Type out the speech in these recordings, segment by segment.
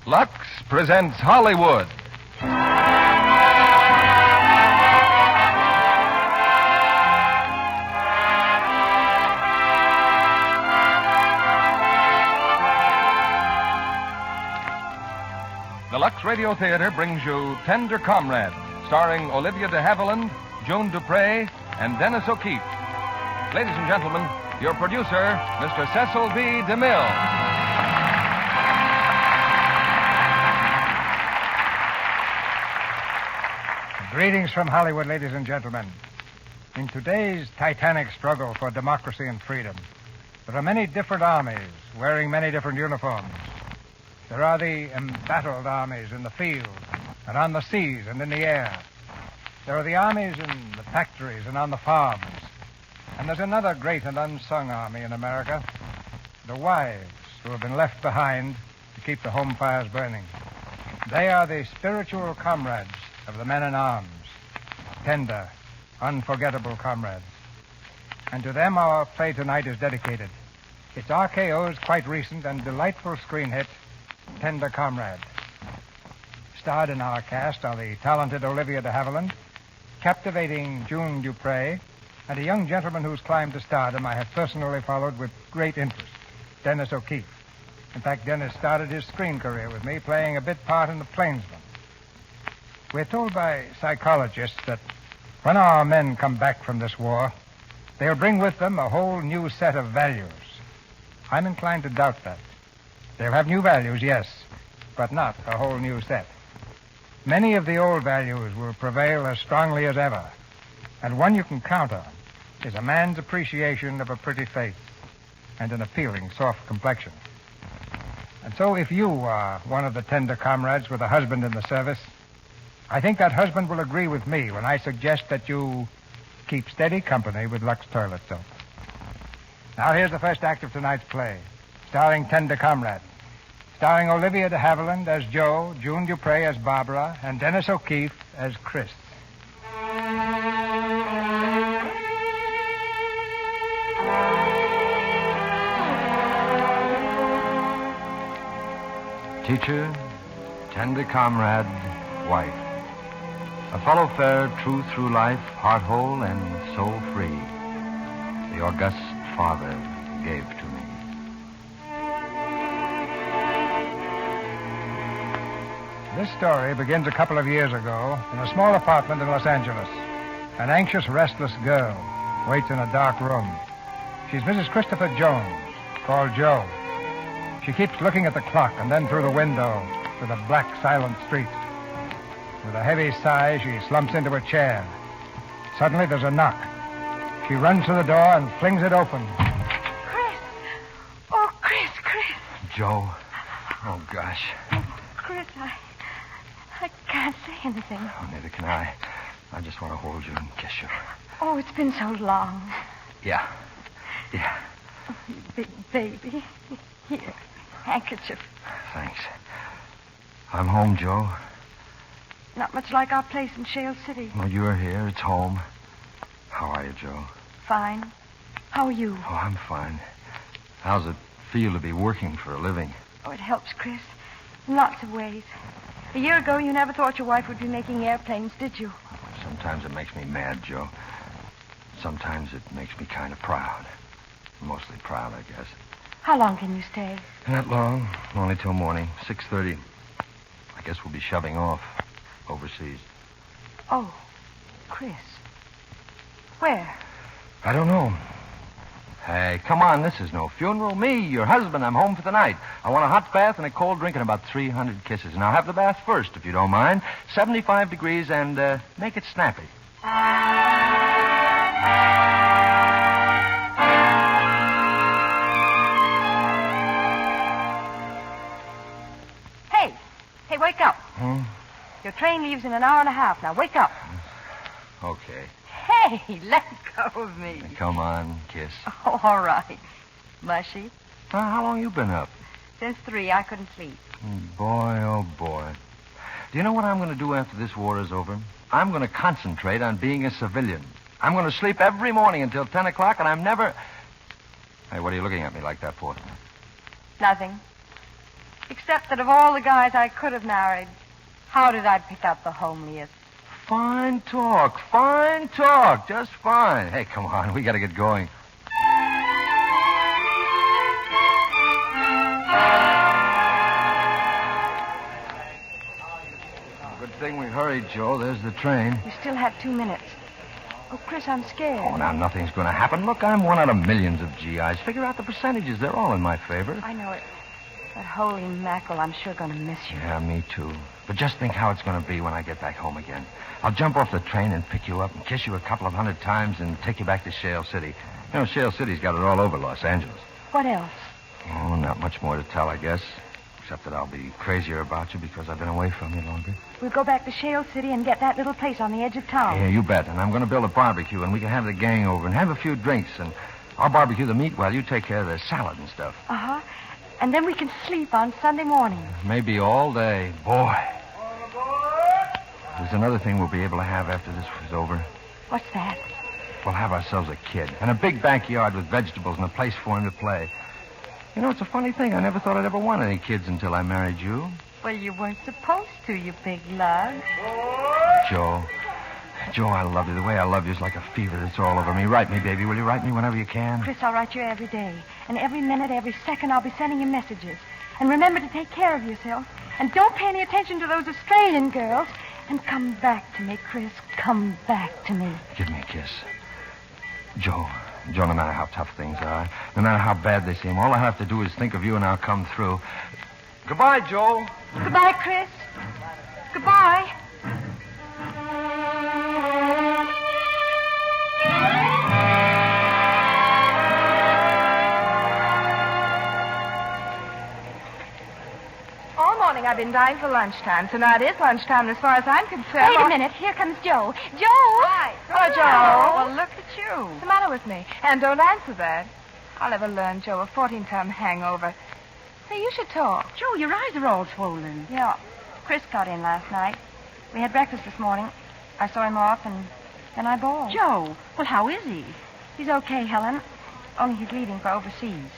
Lux presents Hollywood. The Lux Radio Theater brings you Tender Comrade, starring Olivia de Havilland, June Dupre, and Dennis O'Keefe. Ladies and gentlemen, your producer, Mr. Cecil B. DeMille. Greetings from Hollywood, ladies and gentlemen. In today's titanic struggle for democracy and freedom, there are many different armies wearing many different uniforms. There are the embattled armies in the field and on the seas and in the air. There are the armies in the factories and on the farms. And there's another great and unsung army in America, the wives who have been left behind to keep the home fires burning. They are the spiritual comrades of the men in arms, tender, unforgettable comrades. And to them our play tonight is dedicated. It's RKO's quite recent and delightful screen hit, Tender Comrade. Starred in our cast are the talented Olivia de Havilland, captivating June Dupre, and a young gentleman whose climb to stardom I have personally followed with great interest, Dennis O'Keefe. In fact, Dennis started his screen career with me, playing a bit part in The Plainsman. We're told by psychologists that when our men come back from this war, they'll bring with them a whole new set of values. I'm inclined to doubt that. They'll have new values, yes, but not a whole new set. Many of the old values will prevail as strongly as ever, and one you can count on is a man's appreciation of a pretty face and an appealing soft complexion. And so if you are one of the tender comrades with a husband in the service, I think that husband will agree with me when I suggest that you keep steady company with Lux Toilet Soap. Now here's the first act of tonight's play, starring Tender Comrade, starring Olivia de Havilland as Jo, June Dupre as Barbara, and Dennis O'Keefe as Chris. Teacher, tender comrade, wife. A fellow fair, true through life, heart whole and soul free. The august Father gave to me. This story begins a couple of years ago in a small apartment in Los Angeles. An anxious, restless girl waits in a dark room. She's Mrs. Christopher Jones, called Jo. She keeps looking at the clock and then through the window to the black, silent street. With a heavy sigh, she slumps into a chair. Suddenly, there's a knock. She runs to the door and flings it open. Chris! Oh, Chris! Jo. Oh, gosh. Chris, I can't say anything. Oh, neither can I. I just want to hold you and kiss you. Oh, it's been so long. Yeah. Oh, you big baby. Here, handkerchief. Thanks. I'm home, Jo. Not much like our place in Shale City. Well, you're here. It's home. How are you, Jo? Fine. How are you? Oh, I'm fine. How's it feel to be working for a living? Oh, it helps, Chris. In lots of ways. A year ago, you never thought your wife would be making airplanes, did you? Sometimes it makes me mad, Jo. Sometimes it makes me kind of proud. Mostly proud, I guess. How long can you stay? Not long. Only till morning. 6:30. I guess we'll be shoving off overseas. Oh, Chris. Where? I don't know. Hey, come on. This is no funeral. Me, your husband, I'm home for the night. I want a hot bath and a cold drink and about 300 kisses. And I'll have the bath first, if you don't mind. 75 degrees and make it snappy. Hey, wake up. Your train leaves in an hour and a half. Now, wake up. Okay. Hey, let go of me. Come on, kiss. Oh, all right. Mushy? How long you been up? Since 3, I couldn't sleep. Boy, oh, boy. Do you know what I'm going to do after this war is over? I'm going to concentrate on being a civilian. I'm going to sleep every morning until 10 o'clock, and I'm never... Hey, what are you looking at me like that for? Nothing. Except that of all the guys I could have married, how did I pick out the homeliest? Fine talk. Just fine. Hey, come on. We got to get going. Good thing we hurried, Joe. There's the train. We still have 2 minutes. Oh, Chris, I'm scared. Oh, now nothing's going to happen. Look, I'm one out of millions of GIs. Figure out the percentages. They're all in my favor. I know it. But holy mackerel, I'm sure going to miss you. Yeah, me too. But just think how it's going to be when I get back home again. I'll jump off the train and pick you up and kiss you a couple of 100 times and take you back to Shale City. You know, Shale City's got it all over Los Angeles. What else? Oh, not much more to tell, I guess. Except that I'll be crazier about you because I've been away from you longer. We'll go back to Shale City and get that little place on the edge of town. Yeah, you bet. And I'm going to build a barbecue, and we can have the gang over and have a few drinks. And I'll barbecue the meat while you take care of the salad and stuff. Uh-huh. And then we can sleep on Sunday morning. Maybe all day. Boy. There's another thing we'll be able to have after this is over. What's that? We'll have ourselves a kid and a big backyard with vegetables and a place for him to play. You know, it's a funny thing. I never thought I'd ever want any kids until I married you. Well, you weren't supposed to, you big lug. Joe, I love you. The way I love you is like a fever that's all over me. Write me, baby. Will you write me whenever you can? Chris, I'll write you every day. And every minute, every second, I'll be sending you messages. And remember to take care of yourself. And don't pay any attention to those Australian girls. And come back to me, Chris. Come back to me. Give me a kiss. Joe, no matter how tough things are, no matter how bad they seem, all I have to do is think of you and I'll come through. Goodbye, Joe. Goodbye, Chris. Goodbye. All morning I've been dying for lunchtime. Tonight is lunchtime as far as I'm concerned. Wait a minute. Here comes Joe. Joe! Hi. Hello, Joe. Well, look at you. What's the matter with me? And don't answer that. I'll never learn, Joe. A 14-time hangover. Say, you should talk. Joe, your eyes are all swollen. Yeah. Chris got in last night. We had breakfast this morning. I saw him off, and then I bawled. Joe, well, how is he? He's okay, Helen. Only he's leaving for overseas.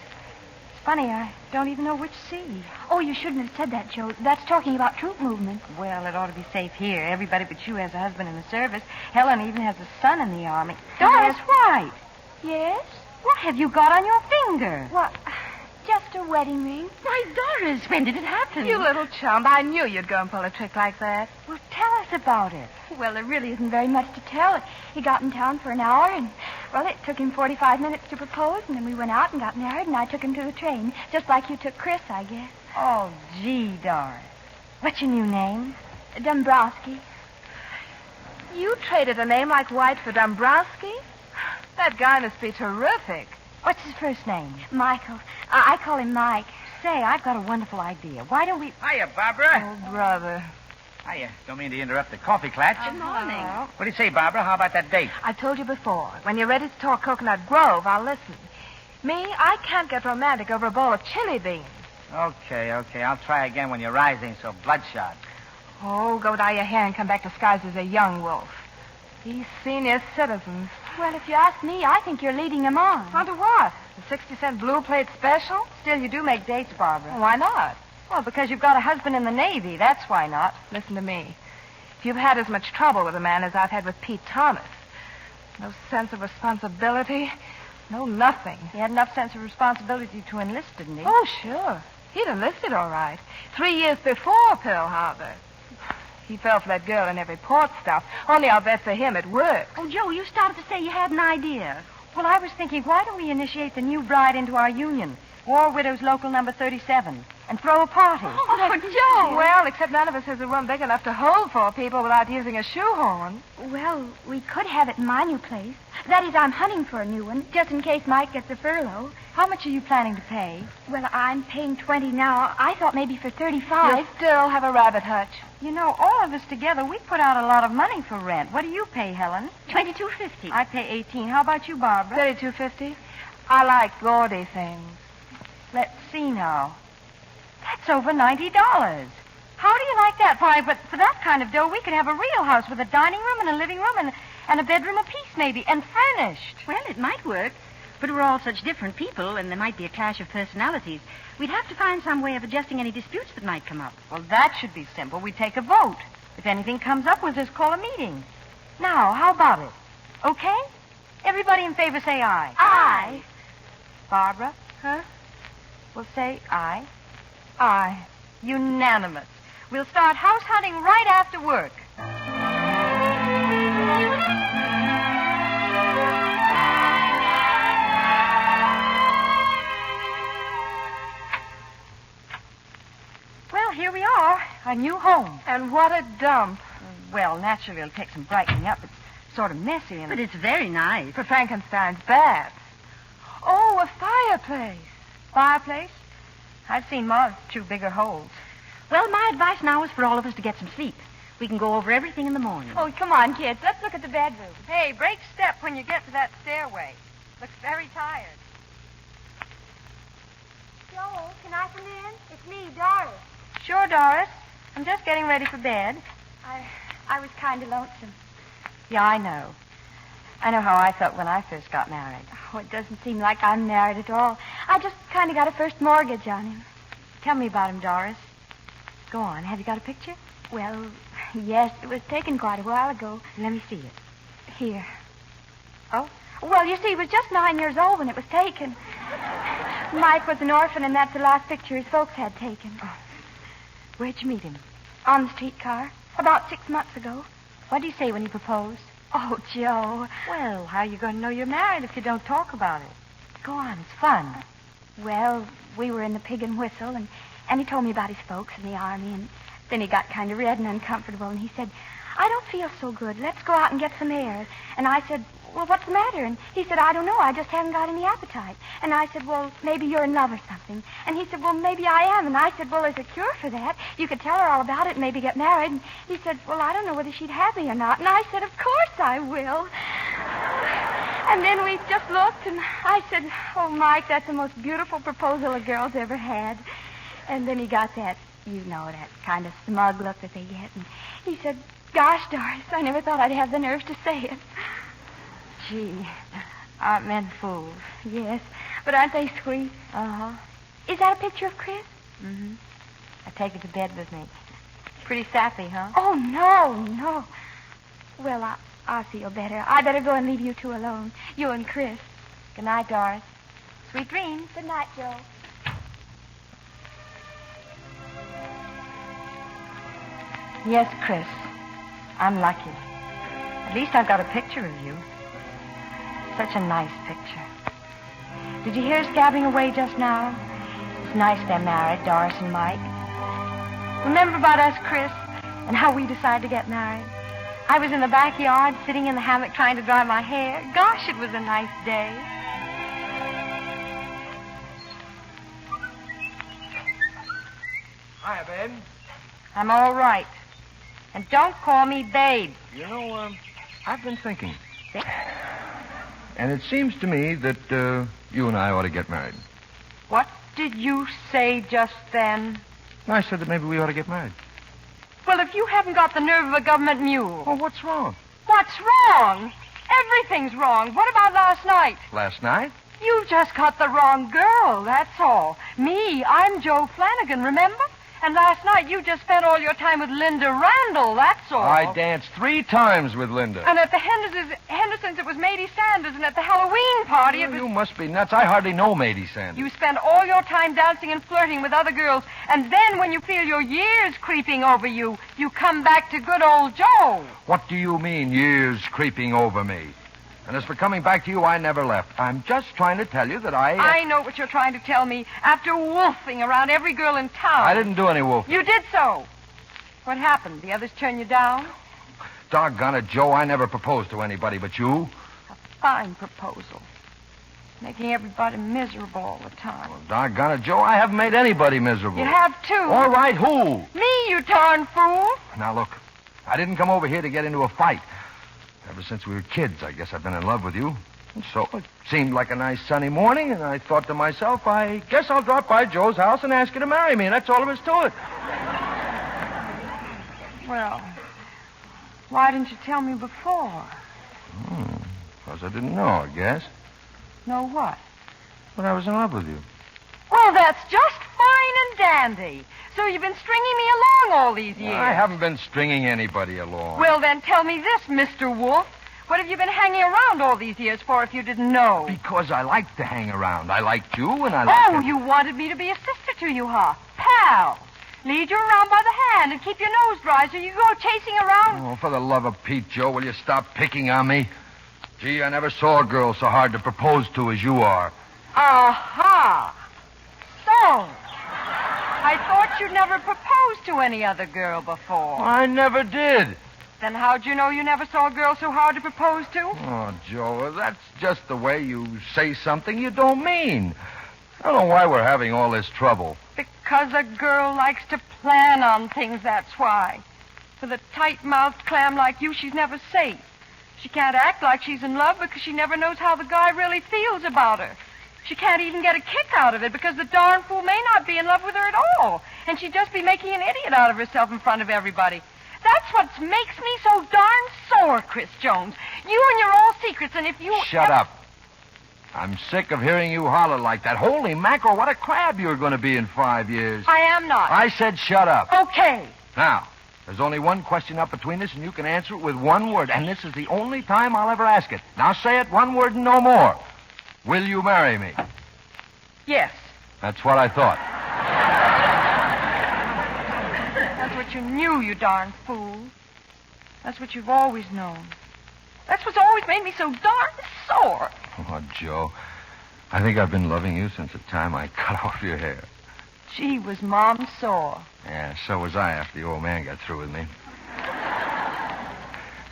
It's funny, I don't even know which sea. Oh, you shouldn't have said that, Joe. That's talking about troop movement. Well, it ought to be safe here. Everybody but you has a husband in the service. Helen even has a son in the Army. Doris White! Yes? What have you got on your finger? What? Just a wedding ring. Why, Doris, when did it happen? You little chump. I knew you'd go and pull a trick like that. Well, tell us about it. Well, there really isn't very much to tell. He got in town for an hour, and, well, it took him 45 minutes to propose, and then we went out and got married, and I took him to the train, just like you took Chris, I guess. Oh, gee, Doris. What's your new name? Dombrowski. You traded a name like White for Dombrowski? That guy must be terrific. What's his first name? Michael. I call him Mike. Say, I've got a wonderful idea. Why don't we... Hiya, Barbara. Oh, brother. Hiya. Don't mean to interrupt the coffee klatch. Good morning. What do you say, Barbara? How about that date? I told you before. When you're ready to talk Coconut Grove, I'll listen. Me, I can't get romantic over a bowl of chili beans. Okay. I'll try again when your eyes ain't so bloodshot. Oh, go dye your hair and come back disguised as a young wolf. These senior citizens. Well, if you ask me, I think you're leading him on. On to what? The 60-cent blue plate special? Still, you do make dates, Barbara. Why not? Well, because you've got a husband in the Navy. That's why not. Listen to me. If you've had as much trouble with a man as I've had with Pete Thomas, no sense of responsibility, no nothing. He had enough sense of responsibility to enlist, didn't he? Oh, sure. He'd enlisted all right. 3 years before Pearl Harbor. He fell for that girl in every port stuff. Only I'll bet for him it worked. Oh, Joe, you started to say you had an idea. Well, I was thinking, why don't we initiate the new bride into our union, War Widows Local Number 37, and throw a party? Oh, Joe! Well, except none of us has a room big enough to hold 4 people without using a shoehorn. Well, we could have it in my new place. That is, I'm hunting for a new one, just in case Mike gets a furlough. How much are you planning to pay? Well, I'm paying 20 now. I thought maybe for 35. You still have a rabbit hutch. You know, all of us together, we put out a lot of money for rent. What do you pay, Helen? $22.50. I pay 18. How about you, Barbara? $32.50. I like gaudy things. Let's see now. That's over $90. How do you like that? Why, but for that kind of dough, we could have a real house with a dining room and a living room and a bedroom apiece, maybe, and furnished. Well, it might work. But we're all such different people, and there might be a clash of personalities. We'd have to find some way of adjusting any disputes that might come up. Well, that should be simple. We take a vote. If anything comes up, we'll just call a meeting. Now, how about it? Okay? Everybody in favor say aye. Aye. Barbara? Huh? Will say aye. Aye. Unanimous. We'll start house hunting right after work. Well, here we are, our new home. And what a dump. Well, naturally, it'll take some brightening up. It's sort of messy and... But it's very nice. For Frankenstein's bath. Oh, a fireplace. Fireplace? I've seen Ma's 2 bigger holes. Well, my advice now is for all of us to get some sleep. We can go over everything in the morning. Oh, come on, kids. Let's look at the bedroom. Hey, break step when you get to that stairway. Looks very tired. Joel, can I come in? It's me, Doris. Sure, Doris. I'm just getting ready for bed. I was kind of lonesome. Yeah, I know. I know how I felt when I first got married. Oh, it doesn't seem like I'm married at all. I just kind of got a first mortgage on him. Tell me about him, Doris. Go on. Have you got a picture? Well, yes, it was taken quite a while ago. Let me see it. Here. Oh? Well, you see, he was just 9 years old when it was taken. Mike was an orphan, and that's the last picture his folks had taken. Oh. Where'd you meet him? On the streetcar. About 6 months ago. What did he say when he proposed? Oh, Joe. Well, how are you going to know you're married if you don't talk about it? Go on. It's fun. Well, we were in the Pig and Whistle, and he told me about his folks in the army, and then he got kind of red and uncomfortable, and he said, I don't feel so good. Let's go out and get some air. And I said, well, what's the matter? And he said, I don't know. I just haven't got any appetite. And I said, well, maybe you're in love or something. And he said, well, maybe I am. And I said, well, there's a cure for that. You could tell her all about it and maybe get married. And he said, well, I don't know whether she'd have me or not. And I said, of course I will. And then we just looked, and I said, oh, Mike, that's the most beautiful proposal a girl's ever had. And then he got that, you know, that kind of smug look that they get. And he said, gosh, Doris, I never thought I'd have the nerve to say it. Gee, aren't men fools? Yes, but aren't they sweet? Uh-huh. Is that a picture of Chris? Mm-hmm. I take it to bed with me. Pretty sappy, huh? Oh, no. Well, I'll feel better. I better go and leave you two alone. You and Chris. Good night, Doris. Sweet dreams. Good night, Joe. Yes, Chris. I'm lucky. At least I've got a picture of you. Such a nice picture. Did you hear us gabbing away just now? It's nice they're married, Doris and Mike. Remember about us, Chris, and how we decided to get married? I was in the backyard, sitting in the hammock trying to dry my hair. Gosh, it was a nice day. Hiya, babe. I'm all right. And don't call me babe. You know, I've been thinking. And it seems to me that you and I ought to get married. What did you say just then? I said that maybe we ought to get married. Well, if you haven't got the nerve of a government mule. Oh, what's wrong? What's wrong? Everything's wrong. What about last night? Last night? You just got the wrong girl, that's all. Me, I'm Joe Flanagan, remember? And last night you just spent all your time with Linda Randall, that's all. I danced 3 times with Linda. And at the Hendersons, it was Mady Sanders, and at the Halloween party, it was... You must be nuts. I hardly know Mady Sanders. You spend all your time dancing and flirting with other girls, and then when you feel your years creeping over you, you come back to good old Joe. What do you mean, years creeping over me? And as for coming back to you, I never left. I'm just trying to tell you that I know what you're trying to tell me after wolfing around every girl in town. I didn't do any wolfing. You did so. What happened? The others turned you down? Doggone it, Joe, I never proposed to anybody but you. A fine proposal. Making everybody miserable all the time. Well, doggone it, Joe, I haven't made anybody miserable. You have, too. All right, who? Me, you darn fool. Now, look, I didn't come over here to get into a fight. Ever since we were kids, I guess I've been in love with you. And so it seemed like a nice sunny morning, and I thought to myself, I guess I'll drop by Joe's house and ask her to marry me, and that's all there is to it. Well, why didn't you tell me before? Because I didn't know, I guess. Know what? But I was in love with you. Well, that's just fine and dandy. So you've been stringing me along all these years. I haven't been stringing anybody along. Well, then tell me this, Mr. Wolf. What have you been hanging around all these years for if you didn't know? Because I like to hang around. I liked you, and I like Oh, you wanted me to be a sister to you, huh? Pal. Lead you around by the hand and keep your nose dry so you go chasing around. Oh, for the love of Pete, Joe, will you stop picking on me? Gee, I never saw a girl so hard to propose to as you are. Aha. So, I thought you'd never proposed to any other girl before. I never did. Then how'd you know you never saw a girl so hard to propose to? Oh, Joe, that's just the way you say something you don't mean. I don't know why we're having all this trouble. Because a girl likes to plan on things, that's why. With a tight-mouthed clam like you, she's never safe. She can't act like she's in love because she never knows how the guy really feels about her. She can't even get a kick out of it because the darn fool may not be in love with her at all. And she'd just be making an idiot out of herself in front of everybody. That's what makes me so darn sore, Chris Jones. You and your old secrets, and if you... Shut up. I'm sick of hearing you holler like that. Holy mackerel, what a crab you're going to be in 5 years. I am not. I said shut up. Okay. Now, there's only one question up between us, and you can answer it with one word. And this is the only time I'll ever ask it. Now say it, one word and no more. Will you marry me? Yes. That's what I thought. That's what you knew, you darn fool. That's what you've always known. That's what's always made me so darn sore. Oh, Joe, I think I've been loving you since the time I cut off your hair. Gee, was Mom sore. Yeah, so was I after the old man got through with me.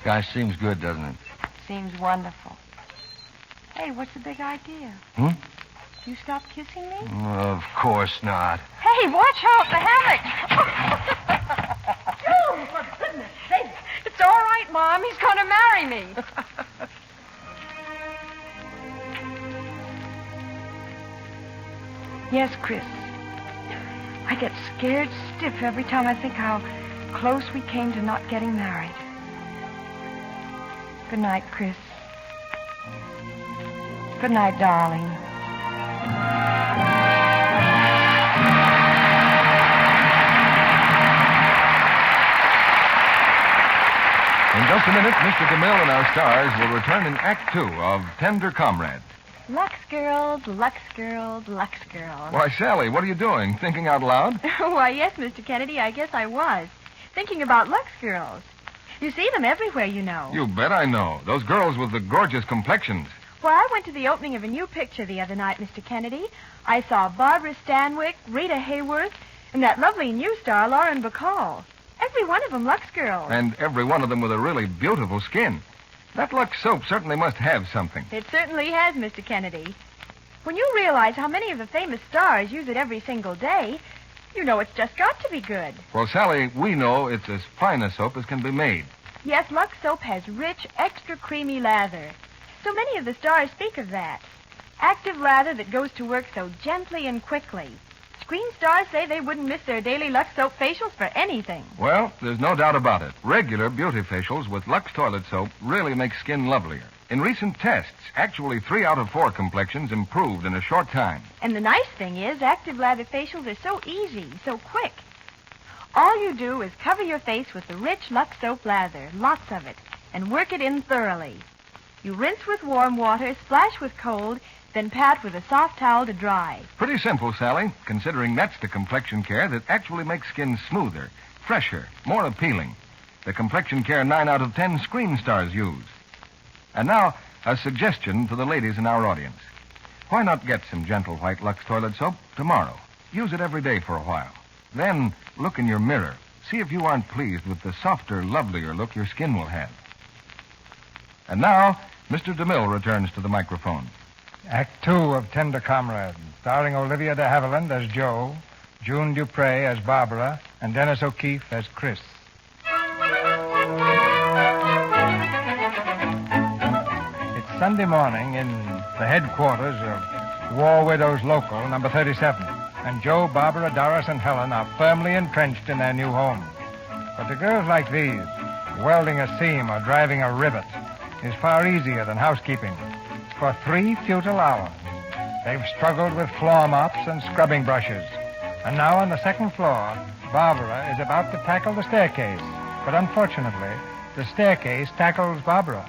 Gosh, seems good, doesn't it? Seems wonderful. Hey, what's the big idea? You stop kissing me? Of course not. Hey, watch out, the hammock. Oh, for goodness sake. It's all right, Mom. He's going to marry me. Yes, Chris. I get scared stiff every time I think how close we came to not getting married. Good night, Chris. Good night, darling. In just a minute, Mr. DeMille and our stars will return in Act Two of Tender Comrade. Lux girls, Lux girls, Lux girls. Why, Sally, what are you doing? Thinking out loud? Why, yes, Mr. Kennedy, I guess I was. Thinking about Lux girls. You see them everywhere, you know. You bet I know. Those girls with the gorgeous complexions. Well, I went to the opening of a new picture the other night, Mr. Kennedy. I saw Barbara Stanwyck, Rita Hayworth, and that lovely new star, Lauren Bacall. Every one of them Lux girls. And every one of them with a really beautiful skin. That Lux soap certainly must have something. It certainly has, Mr. Kennedy. When you realize how many of the famous stars use it every single day, you know it's just got to be good. Well, Sally, we know it's as fine a soap as can be made. Yes, Lux soap has rich, extra creamy lather. So many of the stars speak of that. Active lather that goes to work so gently and quickly. Screen stars say they wouldn't miss their daily Lux soap facials for anything. Well, there's no doubt about it. Regular beauty facials with Lux toilet soap really make skin lovelier. In recent tests, actually 3 out of 4 complexions improved in a short time. And the nice thing is, active lather facials are so easy, so quick. All you do is cover your face with the rich Lux soap lather, lots of it, and work it in thoroughly. You rinse with warm water, splash with cold, then pat with a soft towel to dry. Pretty simple, Sally, considering that's the complexion care that actually makes skin smoother, fresher, more appealing. The complexion care 9 out of 10 screen stars use. And now, a suggestion to the ladies in our audience. Why not get some gentle white Lux toilet soap tomorrow? Use it every day for a while. Then look in your mirror. See if you aren't pleased with the softer, lovelier look your skin will have. And now, Mr. DeMille returns to the microphone. Act Two of Tender Comrade, starring Olivia de Havilland as Joe, June Dupre as Barbara, and Dennis O'Keefe as Chris. It's Sunday morning in the headquarters of War Widows Local, number 37. And Joe, Barbara, Doris, and Helen are firmly entrenched in their new home. But to girls like these, welding a seam or driving a rivet is far easier than housekeeping. for 3 futile hours. They've struggled with floor mops and scrubbing brushes. And now on the second floor, Barbara is about to tackle the staircase. But unfortunately, the staircase tackles Barbara.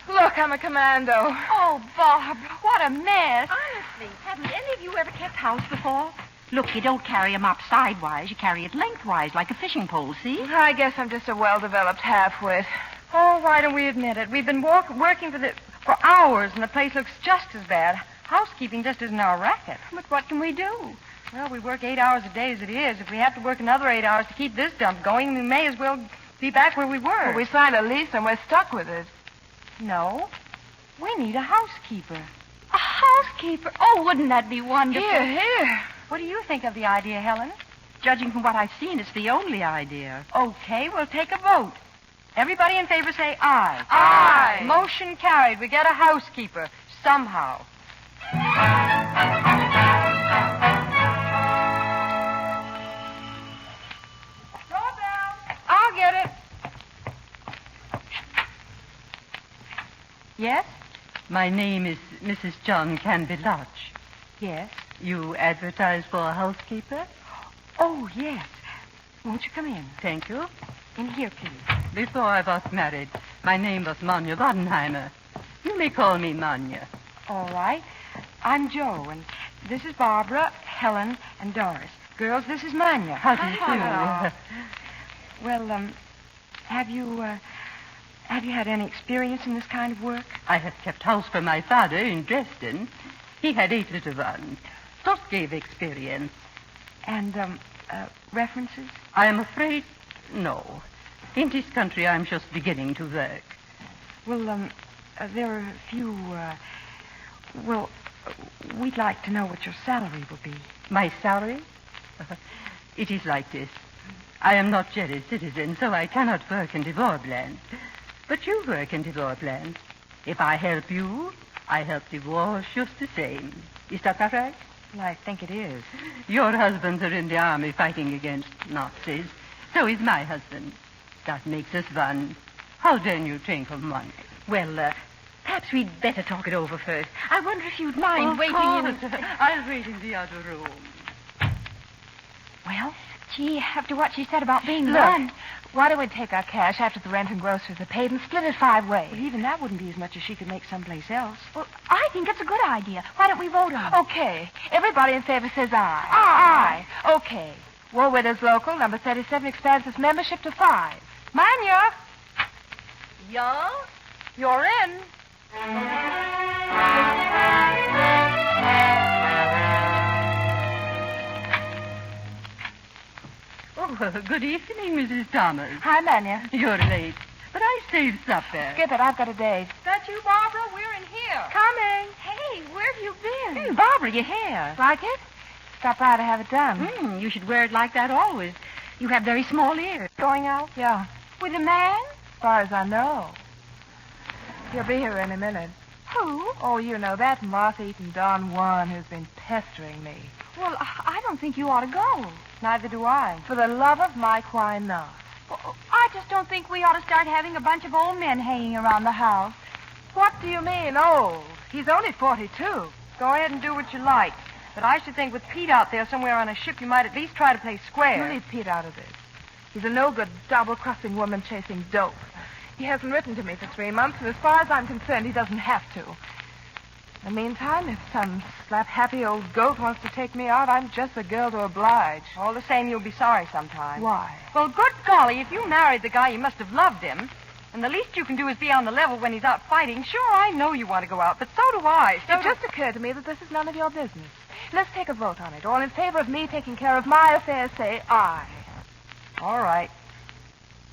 Look, I'm a commando. Oh, Barbara, what a mess. Honestly, haven't any of you ever kept house before? Look, you don't carry a mop sidewise. You carry it lengthwise, like a fishing pole, see? I guess I'm just a well-developed half-wit. Oh, why don't we admit it? We've been working for hours, and the place looks just as bad. Housekeeping just isn't our racket. But what can we do? Well, we work 8 hours a day as it is. If we have to work another 8 hours to keep this dump going, we may as well be back where we were. Well, we signed a lease and we're stuck with it. No. We need a housekeeper. A housekeeper? Oh, wouldn't that be wonderful? Here. What do you think of the idea, Helen? Judging from what I've seen, it's the only idea. Okay, we'll take a vote. Everybody in favor say aye. Aye. Motion carried. We get a housekeeper. Somehow. Doorbell. I'll get it. Yes? My name is Mrs. John Canby Lodge. Yes. You advertise for a housekeeper? Oh, yes. Won't you come in? Thank you. In here, please. Before I was married, my name was Manya Bodenheimer. You may call me Manya. All right. I'm Joe, and this is Barbara, Helen, and Doris. Girls, this is Manya. How do you Hello. do? Well, have you had any experience in this kind of work? I have kept house for my father in Dresden. He had 8 little ones. That gave experience. And, references? I am afraid, no. In this country, I'm just beginning to work. Well, there are a few, we'd like to know what your salary will be. My salary? It is like this. I am not Jerry's citizen, so I cannot work in divorce land. But you work in divorce land. If I help you, I help divorce just the same. Is that not right? Well, I think it is. Your husbands are in the army fighting against Nazis. So is my husband. That makes us one. How then you think of money? Well, perhaps we'd better talk it over first. I wonder if you'd mind Of waiting course. in... I'll wait in the other room. Well, Gee, after what she said about being Look, gone. why don't we take our cash after the rent and groceries are paid and split it 5 ways? well, even that wouldn't be as much as she could make someplace else. Well, I think it's a good idea. Why don't we vote on it? Okay. Everybody in favor says aye. Aye. Aye. Okay. War Widows Local, number 37, expands its membership to 5. Manya! Yeah? You're in. Oh, good evening, Mrs. Thomas. Hi, Manya. You're late, but I saved supper. Skip it. I've got a date. That you, Barbara? We're in here. Coming. Hey, where have you been? Barbara, your hair. Like it? Stop by to have it done. You should wear it like that always. You have very small ears. Going out? Yeah. With a man? As far as I know. He'll be here any minute. Who? Oh, you know, that moth-eaten Don Juan who's been pestering me. Well, I don't think you ought to go. Neither do I. For the love of Mike, why not? Well, I just don't think we ought to start having a bunch of old men hanging around the house. What do you mean, old? He's only 42. Go ahead and do what you like. But I should think with Pete out there somewhere on a ship, you might at least try to play square. You leave Pete out of this. He's a no-good, double-crossing woman chasing dope. He hasn't written to me for 3 months, and as far as I'm concerned, he doesn't have to. In the meantime, if some slap-happy old goat wants to take me out, I'm just the girl to oblige. All the same, you'll be sorry sometime. Why? Well, good golly, if you married the guy, you must have loved him. And the least you can do is be on the level when he's out fighting. Sure, I know you want to go out, but so do I. It just occurred to me that this is none of your business. Let's take a vote on it. All in favor of me taking care of my affairs, say aye. All right.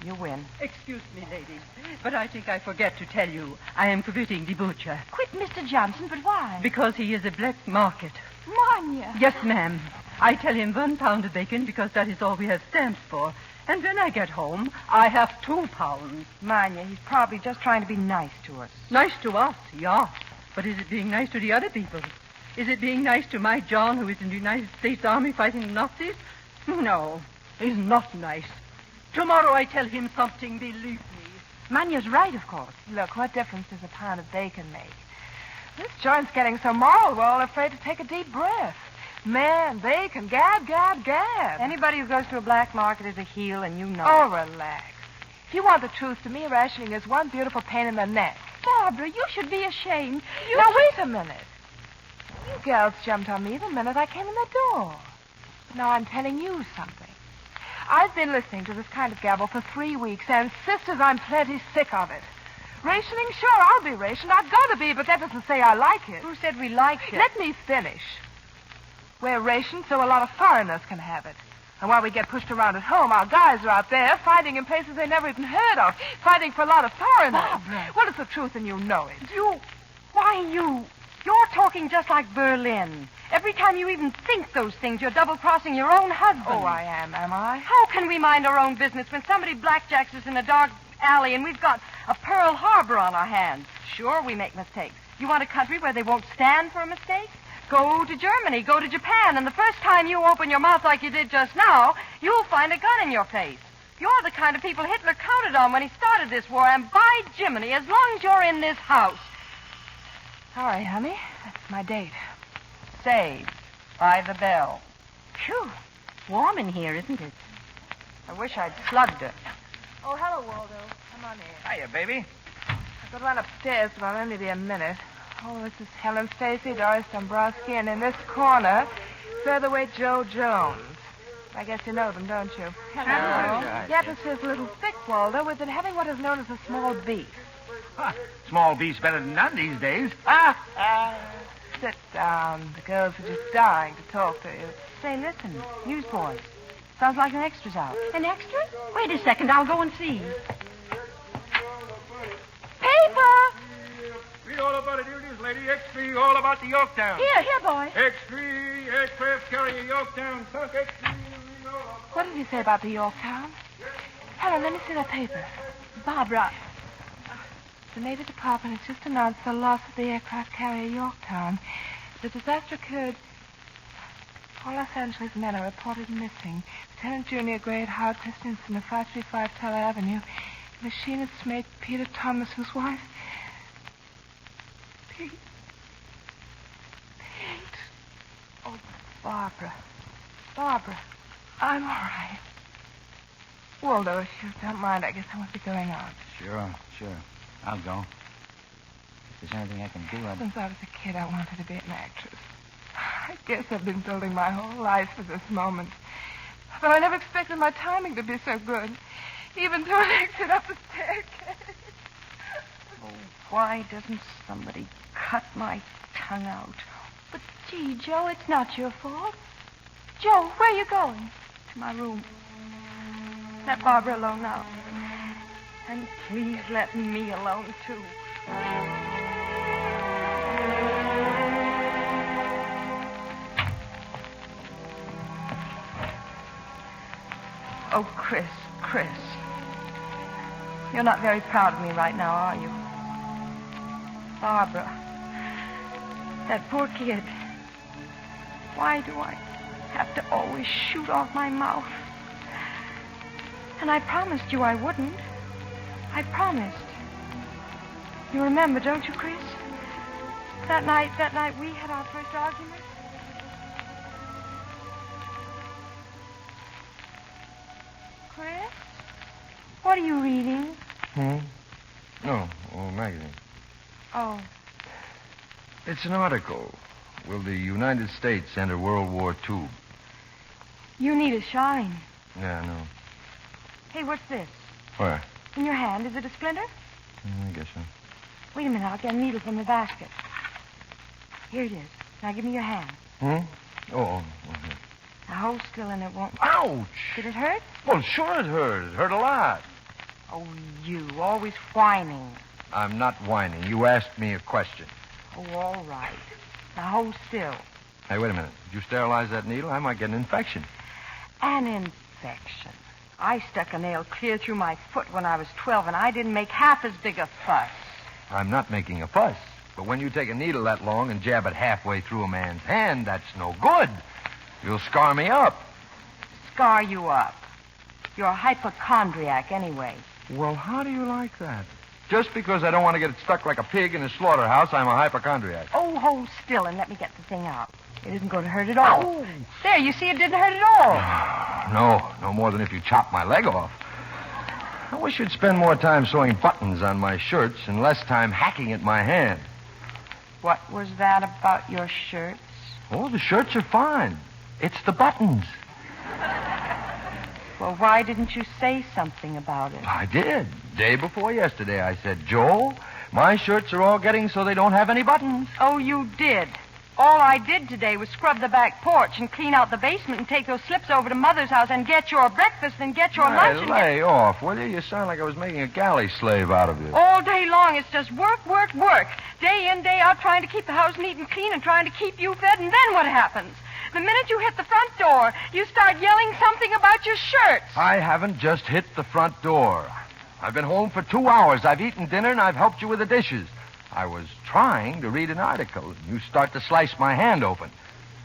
You win. Excuse me, ladies, but I think I forget to tell you I am quitting the butcher Quit Mr. Johnson, but why? because he is a black market. Manya. Yes, ma'am. I tell him 1 pound of bacon because that is all we have stamps for. And when I get home, I have 2 pounds. Manya, he's probably just trying to be nice to us. Nice to us, yeah. But is it being nice to the other people? Is it being nice to my John, who is in the United States Army fighting the Nazis? No, he's not nice. Tomorrow I tell him something, believe me. Manya's right, of course. Look, what difference does a pound of bacon make? This joint's getting so moral, we're all afraid to take a deep breath. Man, bacon, gab, gab, gab. Anybody who goes to a black market is a heel, and you know Oh, it. relax. If you want the truth, to me, rationing is one beautiful pain in the neck. Barbara, you should be ashamed. Now, wait a minute. You girls jumped on me the minute I came in the door. But now I'm telling you something. I've been listening to this kind of gabble for 3 weeks, and sisters, I'm plenty sick of it. Rationing? Sure, I'll be rationed. I've got to be, but that doesn't say I like it. Who said we liked it? Let me finish. We're rationed so a lot of foreigners can have it. And while we get pushed around at home, our guys are out there fighting in places they never even heard of, fighting for a lot of foreigners. Barbara. Well, it's the truth, and you know it. You're talking just like Berlin. Every time you even think those things, you're double-crossing your own husband. Oh, I am I? How can we mind our own business when somebody blackjacks us in a dark alley and we've got a Pearl Harbor on our hands? Sure, we make mistakes. You want a country where they won't stand for a mistake? Go to Germany, go to Japan, and the first time you open your mouth like you did just now, you'll find a gun in your face. You're the kind of people Hitler counted on when he started this war, and by Jiminy, as long as you're in this house. Sorry, honey. That's my date. Saved by the bell. Phew. Warm in here, isn't it? I wish I'd slugged her. Oh, hello, Waldo. Come on in. Hiya, baby. I've got to run upstairs, but I'll only be a minute. Oh, this is Helen Stacy, Doris Dombrowski, and in this corner, featherweight Joe Jones. I guess you know them, don't you? Hello. The atmosphere's a little thick, Waldo. We've been having what is known as a small beef. Huh. Small beef's better than none these days. Sit down. The girls are just dying to talk to you. Say, listen, newsboys. Sounds like an extra's out. An extra? Wait a second, I'll go and see. Paper! Read all about it, here it is, lady. X3, all about the Yorktown. Here, boy. X3, aircraft carrier Yorktown. Sunk X3, read all about What did he say about the Yorktown? Helen, let me see that paper. Barbara. The Navy Department has just announced the loss of the aircraft carrier Yorktown. The disaster occurred. All Los Angeles men are reported missing. Lieutenant Junior Gray at Howard Christensen of 535 Teller Avenue. Machinist's mate Peter Thomas, whose wife... Pete. Oh, Barbara. Barbara, I'm all right. Waldo, if you don't mind, I guess I must be going out. Sure. I'll go. If there's anything I can do, I'd... Since I was a kid, I wanted to be an actress. I guess I've been building my whole life for this moment. But I never expected my timing to be so good. Even to an exit up the staircase. Oh, why doesn't somebody cut my tongue out? But, gee, Joe, it's not your fault. Joe, where are you going? To my room. Let Barbara alone now. And please let me alone, too. Oh, Chris. You're not very proud of me right now, are you? Barbara. That poor kid. Why do I have to always shoot off my mouth? And I promised you I wouldn't. I promised. You remember, don't you, Chris? That night we had our first argument. Chris? What are you reading? No, magazine. Oh. It's an article. Will the United States enter World War II? You need a shine. Yeah, I know. Hey, what's this? Where? In your hand. Is it a splinter? I guess so. Wait a minute. I'll get a needle from the basket. Here it is. Now give me your hand. Oh. Now hold still and it won't... Ouch! Did it hurt? Well, sure it hurt. It hurt a lot. Oh, you. Always whining. I'm not whining. You asked me a question. Oh, all right. Now hold still. Hey, wait a minute. Did you sterilize that needle? I might get an infection. An infection. I stuck a nail clear through my foot when I was 12, and I didn't make half as big a fuss. I'm not making a fuss. But when you take a needle that long and jab it halfway through a man's hand, that's no good. You'll scar me up. Scar you up. You're a hypochondriac anyway. Well, how do you like that? Just because I don't want to get stuck like a pig in a slaughterhouse, I'm a hypochondriac. Oh, hold still and let me get the thing out. It isn't going to hurt at all. Oh. There, you see, it didn't hurt at all. No more than if you chopped my leg off. I wish you'd spend more time sewing buttons on my shirts and less time hacking at my hand. What was that about your shirts? Oh, the shirts are fine. It's the buttons. Well, why didn't you say something about it? I did. Day before yesterday, I said, Joel, my shirts are all getting so they don't have any buttons. Oh, you did. All I did today was scrub the back porch and clean out the basement and take those slips over to Mother's house and get your breakfast and get your lunch. And lay off, will you? You sound like I was making a galley slave out of you. All day long, it's just work, work, work. Day in, day out, trying to keep the house neat and clean and trying to keep you fed. And then what happens? The minute you hit the front door, you start yelling something about your shirts. I haven't just hit the front door. I've been home for 2 hours. I've eaten dinner, and I've helped you with the dishes. I was trying to read an article, and you start to slice my hand open.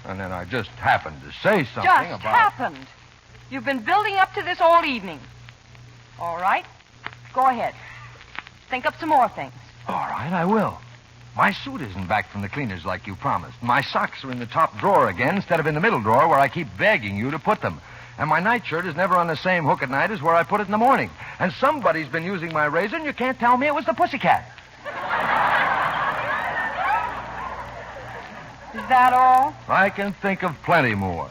And then I just happened to say something Just happened. You've been building up to this all evening. All right. Go ahead. Think up some more things. All right, I will. My suit isn't back from the cleaners like you promised. My socks are in the top drawer again instead of in the middle drawer where I keep begging you to put them. And my nightshirt is never on the same hook at night as where I put it in the morning. And somebody's been using my razor, and you can't tell me it was the pussycat. Is that all? I can think of plenty more.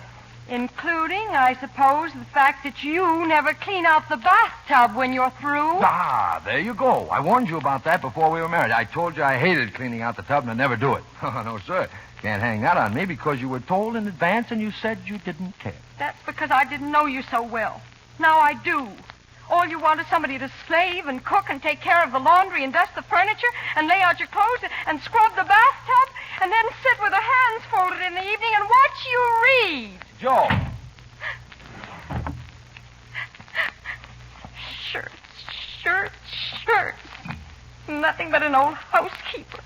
Including, I suppose, the fact that you never clean out the bathtub when you're through? Ah, there you go. I warned you about that before we were married. I told you I hated cleaning out the tub and I'd never do it. Oh, no, sir. Can't hang that on me because you were told in advance and you said you didn't care. That's because I didn't know you so well. Now I do. All you want is somebody to slave and cook and take care of the laundry and dust the furniture and lay out your clothes and scrub the bathtub and then sit with their hands folded in the evening and watch you read. Joe. Shirts. Nothing but an old housekeeper.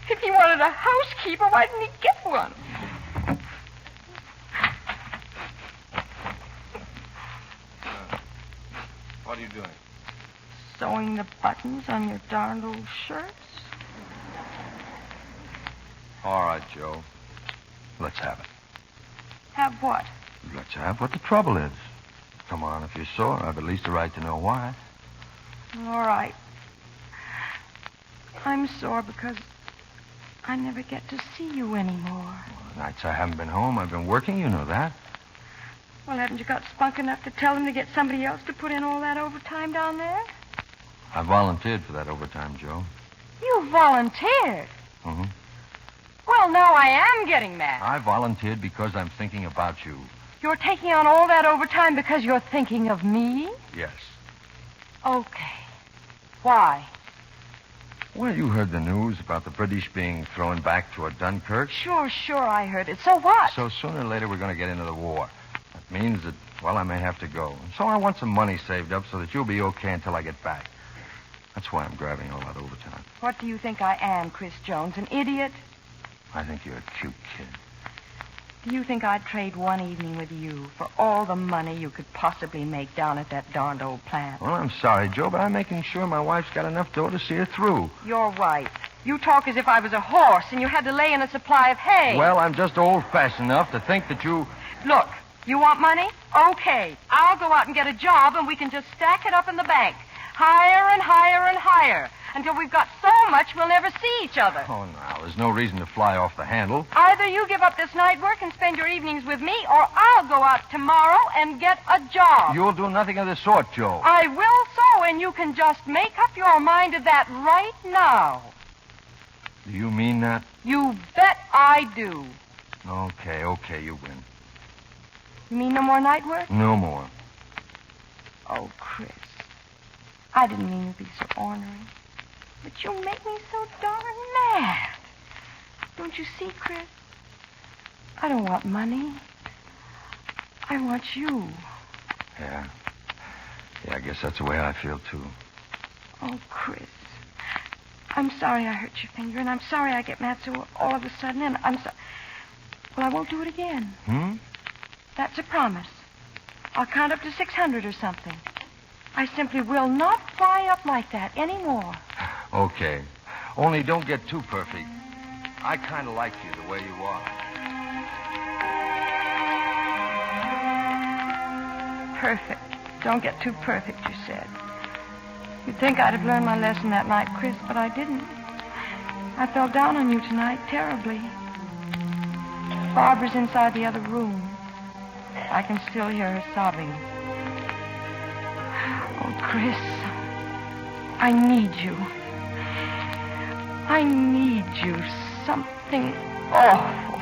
If he wanted a housekeeper, why didn't he get one? What are you doing? Sewing the buttons on your darned old shirts. All right, Joe. Let's have it. Have what? Let's have what the trouble is. Come on, if you're sore, I've at least a right to know why. All right. I'm sore because I never get to see you anymore. Well, the nights I haven't been home, I've been working, you know that. Well, haven't you got spunk enough to tell him to get somebody else to put in all that overtime down there? I volunteered for that overtime, Joe. You volunteered? Mm-hmm. Well, now I am getting mad. I volunteered because I'm thinking about you. You're taking on all that overtime because you're thinking of me? Yes. Okay. Why? Well, you heard the news about the British being thrown back toward Dunkirk. Sure, I heard it. So what? So sooner or later we're going to get into the war. That means that, well, I may have to go. So I want some money saved up so that you'll be okay until I get back. That's why I'm grabbing all that overtime. What do you think I am, Chris Jones? An idiot? I think you're a cute kid. Do you think I'd trade one evening with you for all the money you could possibly make down at that darned old plant? Well, I'm sorry, Joe, but I'm making sure my wife's got enough dough to see her through. Your wife. You talk as if I was a horse and you had to lay in a supply of hay. Well, I'm just old-fashioned enough to think that you... Look, you want money? Okay. I'll go out and get a job and we can just stack it up in the bank. Higher and higher and higher. Until we've got so much we'll never see each other. Oh, now, there's no reason to fly off the handle. Either you give up this night work and spend your evenings with me, or I'll go out tomorrow and get a job. You'll do nothing of the sort, Joe. I will so, and you can just make up your mind to that right now. Do you mean that? You bet I do. Okay, you win. You mean no more night work? No more. Oh, Chris. I didn't mean to be so ornery. But you make me so darn mad. Don't you see, Chris? I don't want money. I want you. Yeah, I guess that's the way I feel, too. Oh, Chris. I'm sorry I hurt your finger, and I'm sorry I get mad so all of a sudden, and I'm sorry. Well, I won't do it again. Hmm? That's a promise. I'll count up to 600 or something. I simply will not fly up like that anymore. Okay. Only don't get too perfect. I kind of like you the way you are. Perfect. Don't get too perfect, you said. You'd think I'd have learned my lesson that night, Chris, but I didn't. I fell down on you tonight terribly. Barbara's inside the other room. I can still hear her sobbing. Oh, Chris, I need you. I need you. Something awful.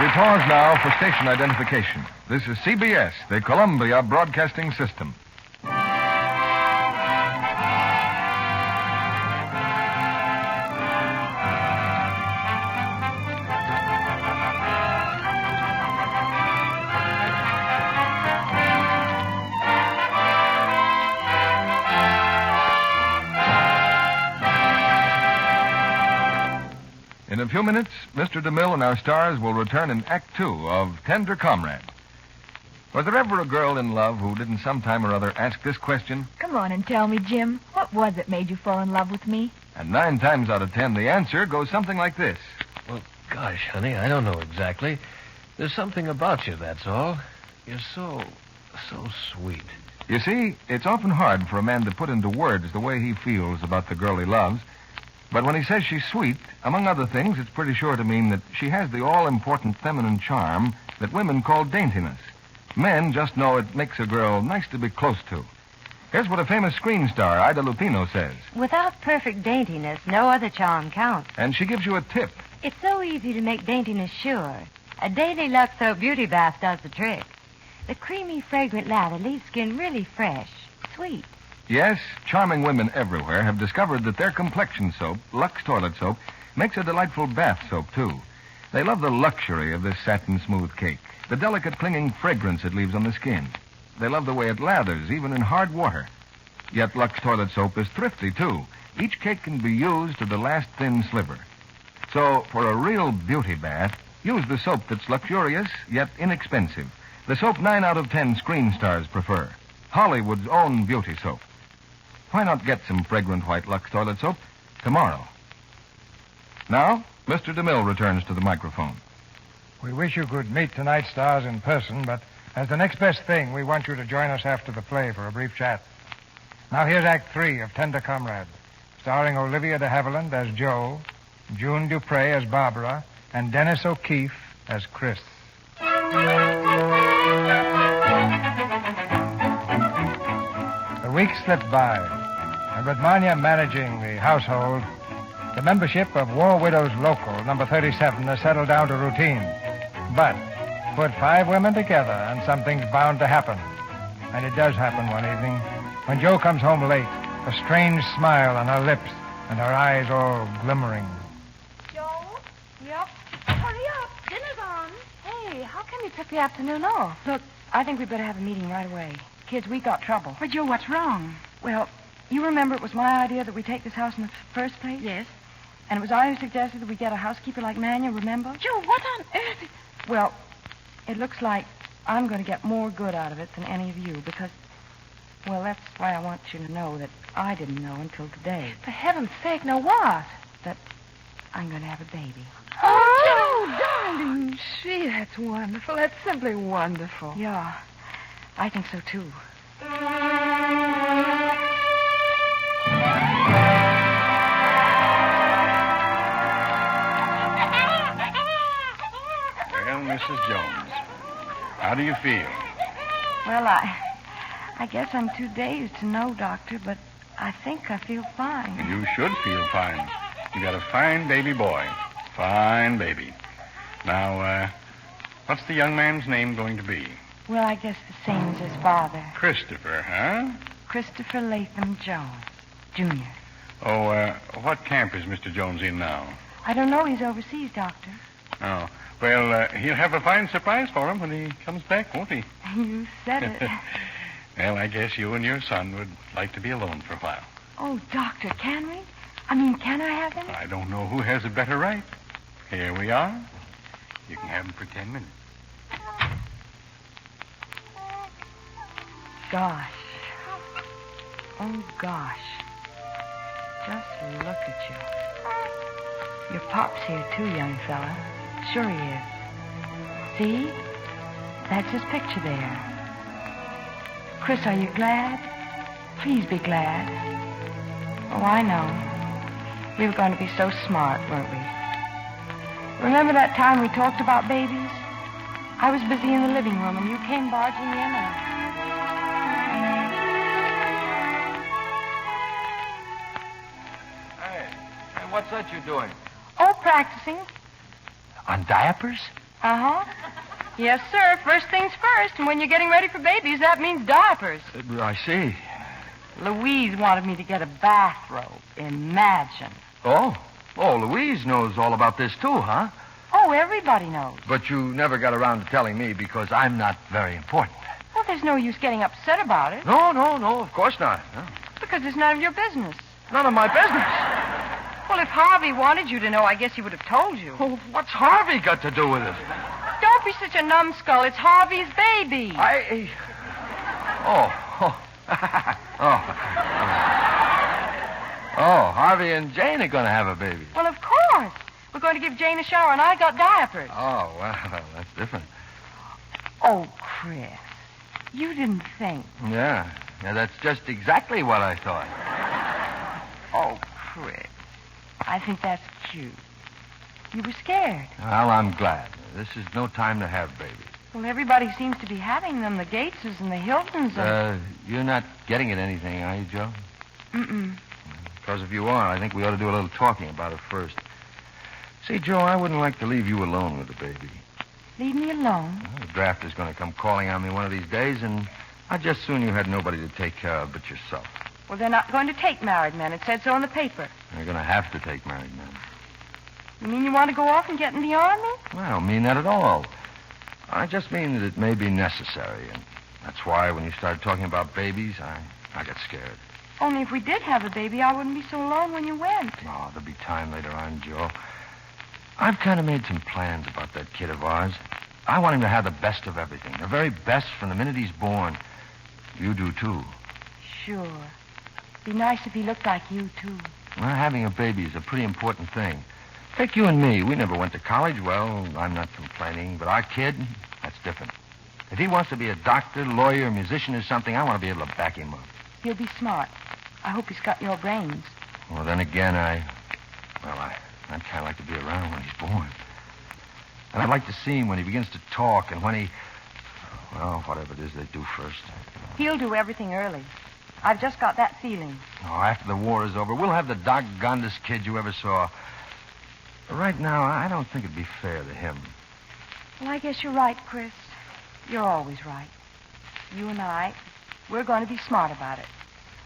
We pause now for station identification. This is CBS, the Columbia Broadcasting System. In a few minutes, Mr. DeMille and our stars will return in Act Two of Tender Comrade. Was there ever a girl in love who didn't sometime or other ask this question? Come on and tell me, Jim. What was it made you fall in love with me? And 9 times out of 10, the answer goes something like this. Well, gosh, honey, I don't know exactly. There's something about you, that's all. You're so sweet. You see, it's often hard for a man to put into words the way he feels about the girl he loves. But when he says she's sweet, among other things, it's pretty sure to mean that she has the all-important feminine charm that women call daintiness. Men just know it makes a girl nice to be close to. Here's what a famous screen star, Ida Lupino, says. Without perfect daintiness, no other charm counts. And she gives you a tip. It's so easy to make daintiness sure. A daily Lux Soap Beauty Bath does the trick. The creamy, fragrant lather leaves skin really fresh, sweet. Yes, charming women everywhere have discovered that their complexion soap, Lux Toilet Soap, makes a delightful bath soap, too. They love the luxury of this satin-smooth cake, the delicate clinging fragrance it leaves on the skin. They love the way it lathers, even in hard water. Yet Lux Toilet Soap is thrifty, too. Each cake can be used to the last thin sliver. So, for a real beauty bath, use the soap that's luxurious, yet inexpensive. The soap 9 out of 10 screen stars prefer. Hollywood's own beauty soap. Why not get some fragrant white Lux Toilet Soap tomorrow? Now, Mr. DeMille returns to the microphone. We wish you could meet tonight's stars in person, but as the next best thing, we want you to join us after the play for a brief chat. Now, here's Act 3 of Tender Comrade, starring Olivia de Havilland as Jo, June Dupre as Barbara, and Dennis O'Keefe as Chris. The weeks slipped by, and with Manya managing the household, the membership of War Widows Local, number 37, has settled down to routine. But put 5 women together, and something's bound to happen. And it does happen one evening, when Jo comes home late, a strange smile on her lips, and her eyes all glimmering. Joe? Yep. Hurry up. Dinner's on. Hey, how come you took the afternoon off? Look, I think we better have a meeting right away. Kids, we got trouble. But, Joe, what's wrong? Well, you remember it was my idea that we take this house in the first place? Yes. And it was I who suggested that we get a housekeeper like Manya, remember? Joe, what on earth? Well, it looks like I'm going to get more good out of it than any of you because, well, that's why I want you to know that I didn't know until today. For heaven's sake, now what? That I'm going to have a baby. Oh, darling. Gee, that's wonderful. That's simply wonderful. Yeah, I think so, too. Well, Mrs. Jones, how do you feel? Well, I guess I'm too dazed to know, Doctor, but I think I feel fine. You should feel fine. You got a fine baby boy. Fine baby. Now, what's the young man's name going to be? Well, I guess the same as his father. Christopher, huh? Christopher Latham Jones, Jr. Oh, what camp is Mr. Jones in now? I don't know. He's overseas, Doctor. Oh, well, he'll have a fine surprise for him when he comes back, won't he? You said it. Well, I guess you and your son would like to be alone for a while. Oh, Doctor, can we? I mean, can I have them? I don't know who has a better right. Here we are. You can have them for 10 minutes. Gosh. Oh, gosh. Just look at you. Your pop's here, too, young fella. Sure he is. See? That's his picture there. Chris, are you glad? Please be glad. Oh, I know. We were going to be so smart, weren't we? Remember that time we talked about babies? I was busy in the living room, and you came barging in, and... Hey, what's that you're doing? Oh, practicing. On diapers? Uh-huh. Yes, sir. First things first. And when you're getting ready for babies, that means diapers. I see. Louise wanted me to get a bathrobe. Imagine. Oh, Louise knows all about this, too, huh? Oh, everybody knows. But you never got around to telling me because I'm not very important. Well, there's no use getting upset about it. No, of course not. No. Because it's none of your business. None of my business. Well, if Harvey wanted you to know, I guess he would have told you. Well, what's Harvey got to do with it? Don't be such a numbskull. It's Harvey's baby. Harvey and Jane are going to have a baby. Well, of course. We're going to give Jane a shower, and I got diapers. Oh, well, that's different. Oh, Chris, you didn't think. Yeah, that's just exactly what I thought. Oh, Chris, I think that's cute. You were scared. Well, I'm glad. This is no time to have babies. Well, everybody seems to be having them. The Gateses and the Hiltons. You're not getting at anything, are you, Joe? Mm-mm. Because if you are, I think we ought to do a little talking about it first. See, Joe, I wouldn't like to leave you alone with the baby. Leave me alone? Well, the draft is going to come calling on me one of these days, and I'd just soon you had nobody to take care of but yourself. Well, they're not going to take married men. It said so in the paper. They're going to have to take married men. You mean you want to go off and get in the army? Well, I don't mean that at all. I just mean that it may be necessary, and that's why when you started talking about babies, I got scared. Only if we did have a baby, I wouldn't be so alone when you went. Oh, there'll be time later on, Joe. I've kind of made some plans about that kid of ours. I want him to have the best of everything, the very best from the minute he's born. You do, too. Sure. Be nice if he looked like you, too. Well, having a baby is a pretty important thing. Take you and me. We never went to college. Well, I'm not complaining, but our kid, that's different. If he wants to be a doctor, lawyer, musician, or something, I want to be able to back him up. He'll be smart. I hope he's got your brains. Well, then again, I'd kind of like to be around when he's born. And I'd like to see him when he begins to talk and when whatever it is they do first. He'll do everything early. I've just got that feeling. Oh, after the war is over, we'll have the doggondest kid you ever saw. But right now, I don't think it'd be fair to him. Well, I guess you're right, Chris. You're always right. You and I, we're going to be smart about it.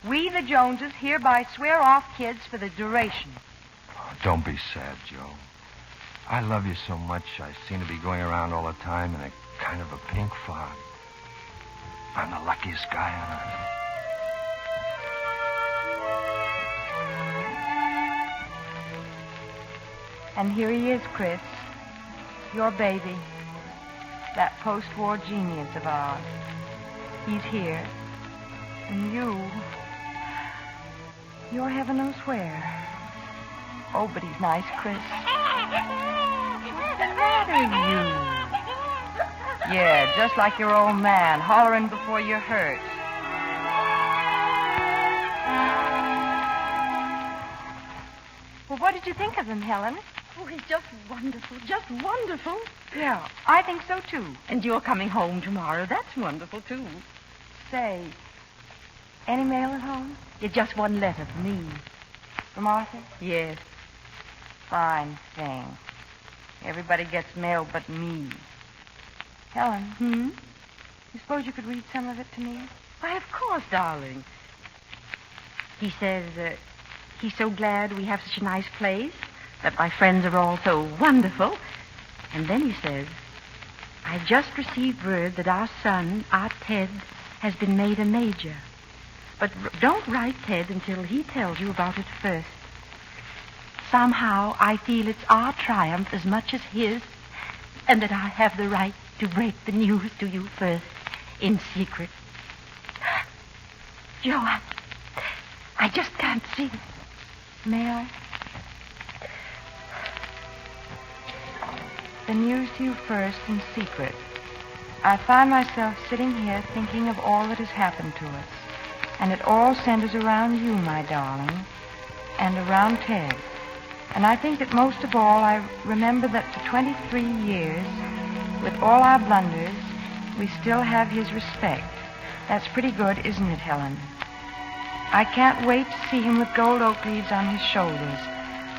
We, the Joneses, hereby swear off kids for the duration. Oh, don't be sad, Joe. I love you so much, I seem to be going around all the time in a kind of a pink fog. I'm the luckiest guy on earth. And here he is, Chris. Your baby. That post-war genius of ours. He's here. And you're heaven knows where. Oh, but he's nice, Chris. What's the matter, you? Yeah, just like your old man, hollering before you're hurt. Well, what did you think of him, Helen? Oh, he's just wonderful. Just wonderful. Yeah, I think so, too. And you're coming home tomorrow. That's wonderful, too. Say, any mail at home? It's just one letter for me. From Arthur? Yes. Fine thing. Everybody gets mail but me. Helen. You suppose you could read some of it to me? Why, of course, darling. He says, he's so glad we have such a nice place, that my friends are all so wonderful. And then he says, I just received word that our son, our Ted, has been made a major. But don't write Ted until he tells you about it first. Somehow I feel it's our triumph as much as his, and that I have the right to break the news to you first, in secret. Joe, I just can't see. May I? The news to you first in secret. I find myself sitting here thinking of all that has happened to us. And it all centers around you, my darling, and around Ted. And I think that most of all, I remember that for 23 years, with all our blunders, we still have his respect. That's pretty good, isn't it, Helen? I can't wait to see him with gold oak leaves on his shoulders.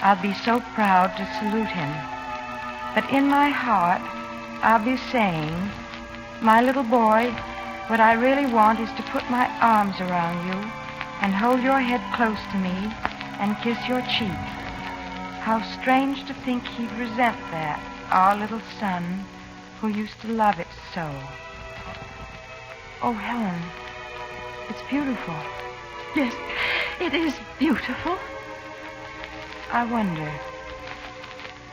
I'll be so proud to salute him. But in my heart, I'll be saying, my little boy, what I really want is to put my arms around you and hold your head close to me and kiss your cheek. How strange to think he'd resent that, our little son, who used to love it so. Oh, Helen, it's beautiful. Yes, it is beautiful. I wonder,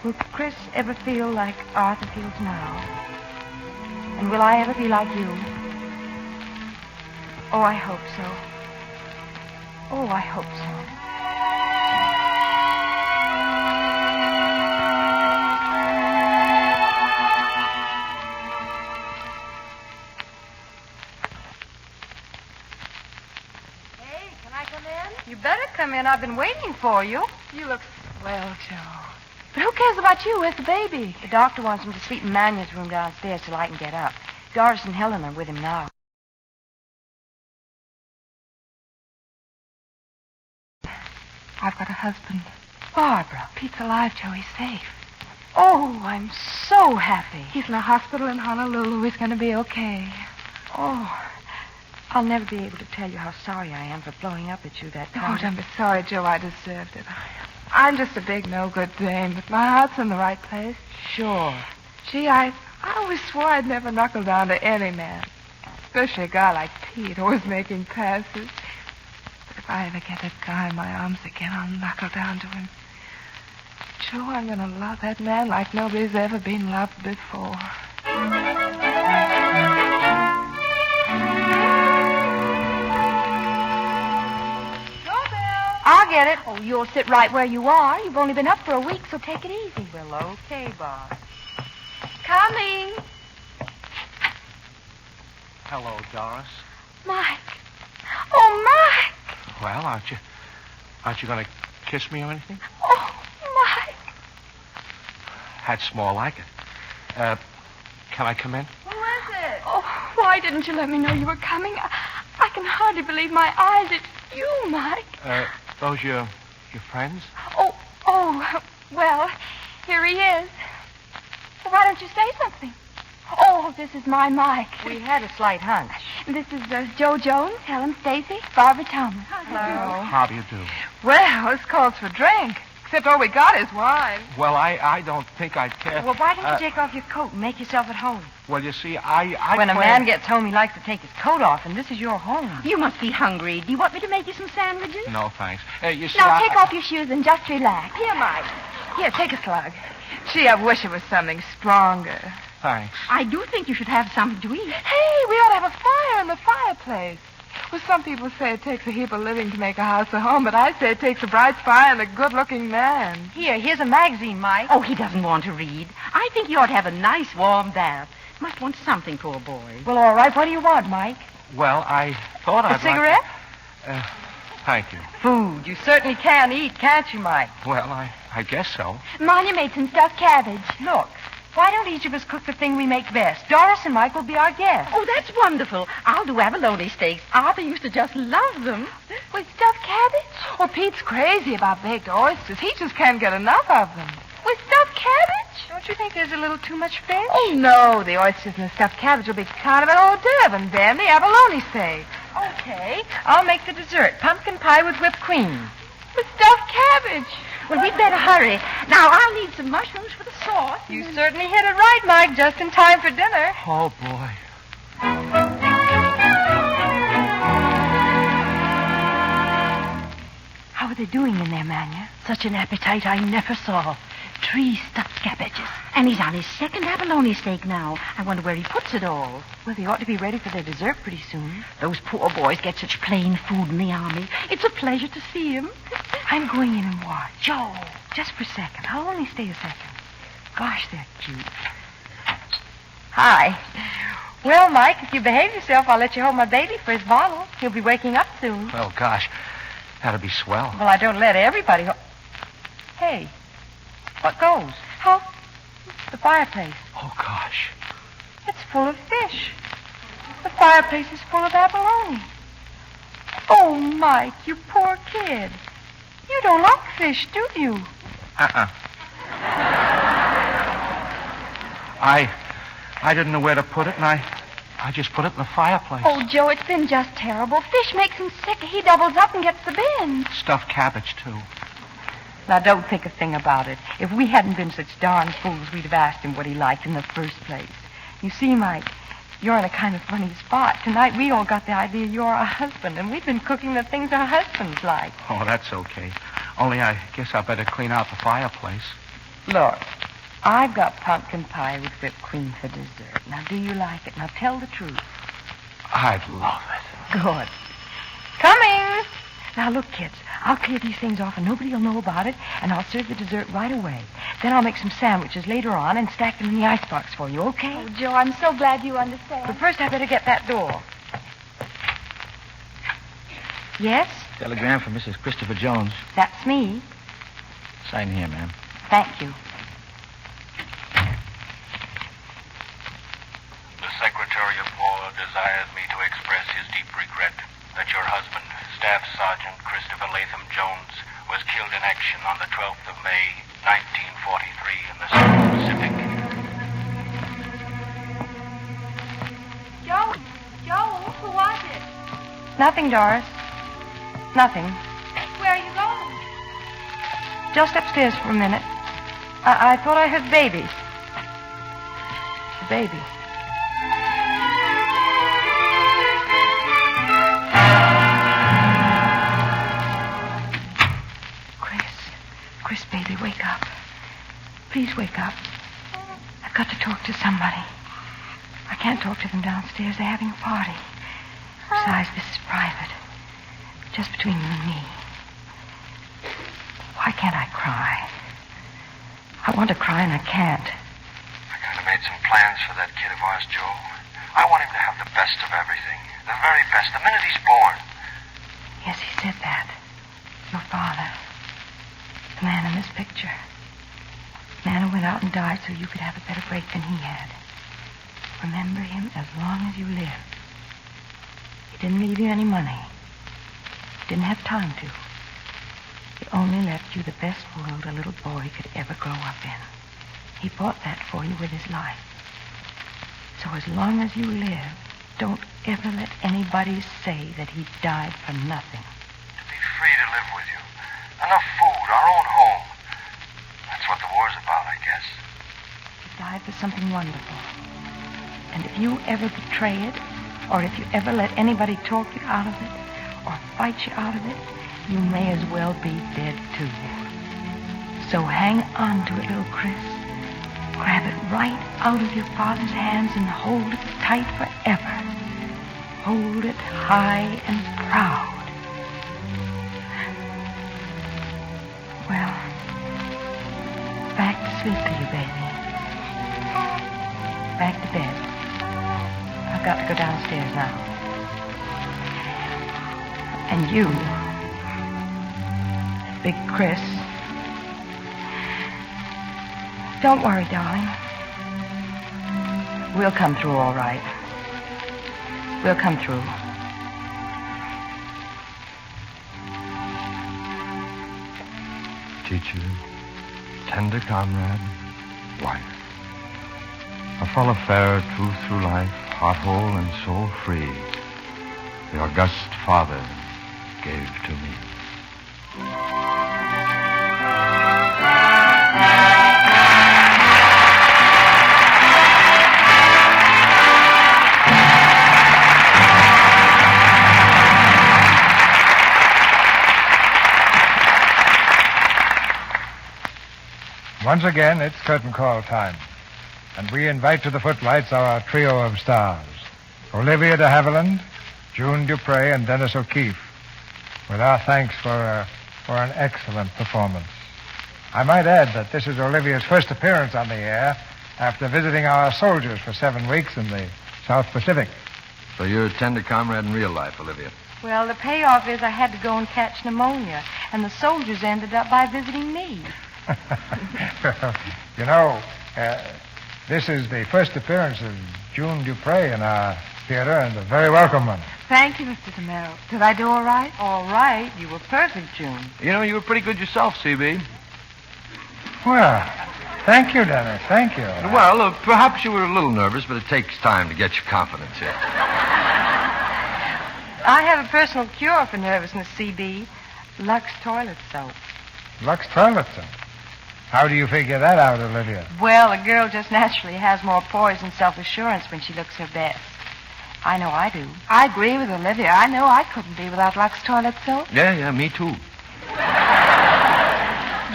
will Chris ever feel like Arthur feels now? And will I ever be like you? Oh, I hope so. Oh, I hope so. You better come in. I've been waiting for you. You look swell, Joe. But who cares about you? Where's the baby? The doctor wants him to sleep in Manion's room downstairs till I can get up. Doris and Helen are with him now. I've got a husband. Barbara. Pete's alive, Joe. He's safe. Oh, I'm so happy. He's in a hospital in Honolulu. He's going to be okay. Oh, I'll never be able to tell you how sorry I am for blowing up at you that time. Oh, don't be sorry, Joe. I deserved it. I'm just a big no-good dame, but my heart's in the right place. Sure. Gee, I always swore I'd never knuckle down to any man, especially a guy like Pete, always making passes. But if I ever get that guy in my arms again, I'll knuckle down to him. Joe, I'm going to love that man like nobody's ever been loved before. I'll get it. Oh, you'll sit right where you are. You've only been up for a week, so take it easy. Well, okay, Bob. Coming. Hello, Doris. Mike. Oh, Mike. Well, aren't you going to kiss me or anything? Oh, Mike. That's more like it. Can I come in? Who is it? Oh, why didn't you let me know you were coming? I can hardly believe my eyes. It's you, Mike. Those your friends? Oh, well, here he is. Well, why don't you say something? Oh, this is my Mike. We had a slight hunch. This is Joe Jones, Helen Stacy, Barbara Thomas. Hello. How do you do? Well, this calls for drink. Except all we got is wine. Well, I don't think I'd care. Well, why don't you take off your coat and make yourself at home? Well, you see, I When a plan- man gets home, he likes to take his coat off, and this is your home. You must be hungry. Do you want me to make you some sandwiches? No, thanks. You see, Now, take off your shoes and just relax. Here, Mike. Here, take a slug. Gee, I wish it was something stronger. Thanks. I do think you should have something to eat. Hey, we ought to have a fire in the fireplace. Well, some people say it takes a heap of living to make a house a home, but I say it takes a bright fire and a good-looking man. Here's a magazine, Mike. Oh, he doesn't want to read. I think he ought to have a nice warm bath. Must want something, poor boy. Well, all right. What do you want, Mike? Well, I thought I'd A cigarette? Like thank you. Food. You certainly can eat, can't you, Mike? Well, I guess so. Monia made some stuffed cabbage. Look, why don't each of us cook the thing we make best? Doris and Mike will be our guests. Oh, that's wonderful. I'll do abalone steaks. Arthur used to just love them. With stuffed cabbage? Well, Pete's crazy about baked oysters. He just can't get enough of them. With stuffed cabbage? Don't you think there's a little too much fish? Oh, no. The oysters and the stuffed cabbage will be kind of an hors d'oeuvre, and then the abalone steak. Okay. I'll make the dessert. Pumpkin pie with whipped cream. With stuffed cabbage. Well, we'd better hurry. Now, I'll need some mushrooms for the sauce. You certainly hit it right, Mike. Just in time for dinner. Oh, boy. they doing in there, Manya? Such an appetite I never saw. 3 stuffed cabbages. And he's on his second abalone steak now. I wonder where he puts it all. Well, they ought to be ready for their dessert pretty soon. Those poor boys get such plain food in the army. It's a pleasure to see him. I'm going in and watch. Joe, just for a second. I'll only stay a second. Gosh, they're cute. Hi. Well, Mike, if you behave yourself, I'll let you hold my baby for his bottle. He'll be waking up soon. Well, gosh, that'd be swell. Well, I don't let everybody... Hey, what goes? How? The fireplace. Oh, gosh. It's full of fish. The fireplace is full of abalone. Oh, Mike, you poor kid. You don't like fish, do you? I didn't know where to put it, and I just put it in the fireplace. Oh, Joe, it's been just terrible. Fish makes him sick. He doubles up and gets the bends. Stuffed cabbage, too. Now, don't think a thing about it. If we hadn't been such darn fools, we'd have asked him what he liked in the first place. You see, Mike, you're in a kind of funny spot. Tonight, we all got the idea you're our husband, and we've been cooking the things our husbands like. Oh, that's okay. Only I guess I better clean out the fireplace. Look, I've got pumpkin pie with whipped cream for dessert. Now, do you like it? Now, tell the truth. I'd love it. Good. Coming! Now, look, kids, I'll clear these things off and nobody will know about it, and I'll serve the dessert right away. Then I'll make some sandwiches later on and stack them in the icebox for you, okay? Oh, Joe, I'm so glad you understand. But first, I better get that door. Yes? Telegram from Mrs. Christopher Jones. That's me. Sign here, ma'am. Thank you. The Secretary of War desires me to express his deep regret that your husband, Staff Sergeant Christopher Latham Jones, was killed in action on the 12th of May, 1943 in the South Pacific. Joe, who was it? Nothing, Doris. Nothing. Where are you going? Just upstairs for a minute. I thought I heard babies. The baby. Chris, baby, wake up. Please wake up. I've got to talk to somebody. I can't talk to them downstairs. They're having a party. Besides, this is private. Just between you and me. Why can't I cry? I want to cry and I can't. I kind of made some plans for that kid of ours, Joe. I want him to have the best of everything. The very best, the minute he's born. Yes, he said that. Your father. The man in this picture. The man who went out and died so you could have a better break than he had. Remember him as long as you live. He didn't leave you any money. He didn't have time to. He only left you the best world a little boy could ever grow up in. He bought that for you with his life. So as long as you live, don't ever let anybody say that he died for nothing. To be free to live with you. Enough food, our own home. That's what the war's about, I guess. He died for something wonderful. And if you ever betray it, or if you ever let anybody talk you out of it, or fight you out of it, you may as well be dead, too. So hang on to it, little Chris. Grab it right out of your father's hands and hold it tight forever. Hold it high and proud. Well, back to sleep to you, baby. Back to bed. I've got to go downstairs now. And you, Big Chris, don't worry, darling. We'll come through all right. We'll come through. Teacher, tender comrade, wife. A fellow fair, true through life, heart whole and soul free, the august Father gave to me. Once again, it's curtain call time. And we invite to the footlights our trio of stars, Olivia de Havilland, June Dupre, and Dennis O'Keefe, with our thanks for an excellent performance. I might add that this is Olivia's first appearance on the air after visiting our soldiers for 7 weeks in the South Pacific. So you're a tender comrade in real life, Olivia. Well, the payoff is I had to go and catch pneumonia, and the soldiers ended up by visiting me. You know, this is the first appearance of June Dupre in our theater, and a very welcome one. Thank you, Mr. DeMille. Did I do all right? All right. You were perfect, June. You know, you were pretty good yourself, C.B. Well, thank you, Dennis. Thank you. Well, perhaps you were a little nervous, but it takes time to get your confidence here. I have a personal cure for nervousness, C.B. Lux toilet soap. Lux toilet soap? How do you figure that out, Olivia? Well, a girl just naturally has more poise and self-assurance when she looks her best. I know I do. I agree with Olivia. I know I couldn't be without Lux toilet soap. Yeah, me too.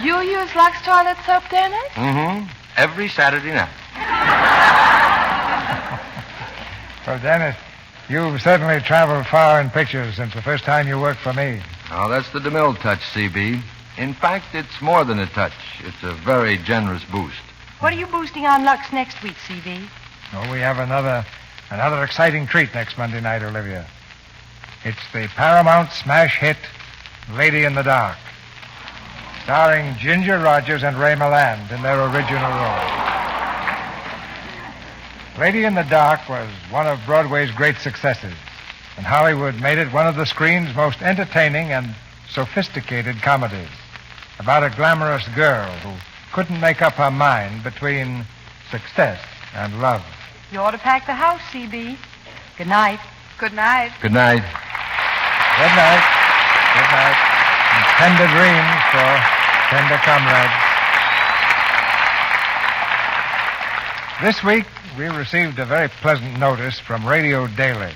You use Lux toilet soap, Dennis? Mm-hmm. Every Saturday night. Well, Dennis, you've certainly traveled far in pictures since the first time you worked for me. Oh, that's the DeMille touch, C.B. In fact, it's more than a touch. It's a very generous boost. What are you boosting on Lux next week, C.B.? Oh, we have another exciting treat next Monday night, Olivia. It's the Paramount smash hit, Lady in the Dark, starring Ginger Rogers and Ray Milland in their original role. Lady in the Dark was one of Broadway's great successes, and Hollywood made it one of the screen's most entertaining and sophisticated comedies about a glamorous girl who couldn't make up her mind between success and love. You ought to pack the house, C.B. Good night. Good night. Good night. Good night. Good night. And tender dreams for tender comrades. This week, we received a very pleasant notice from Radio Daily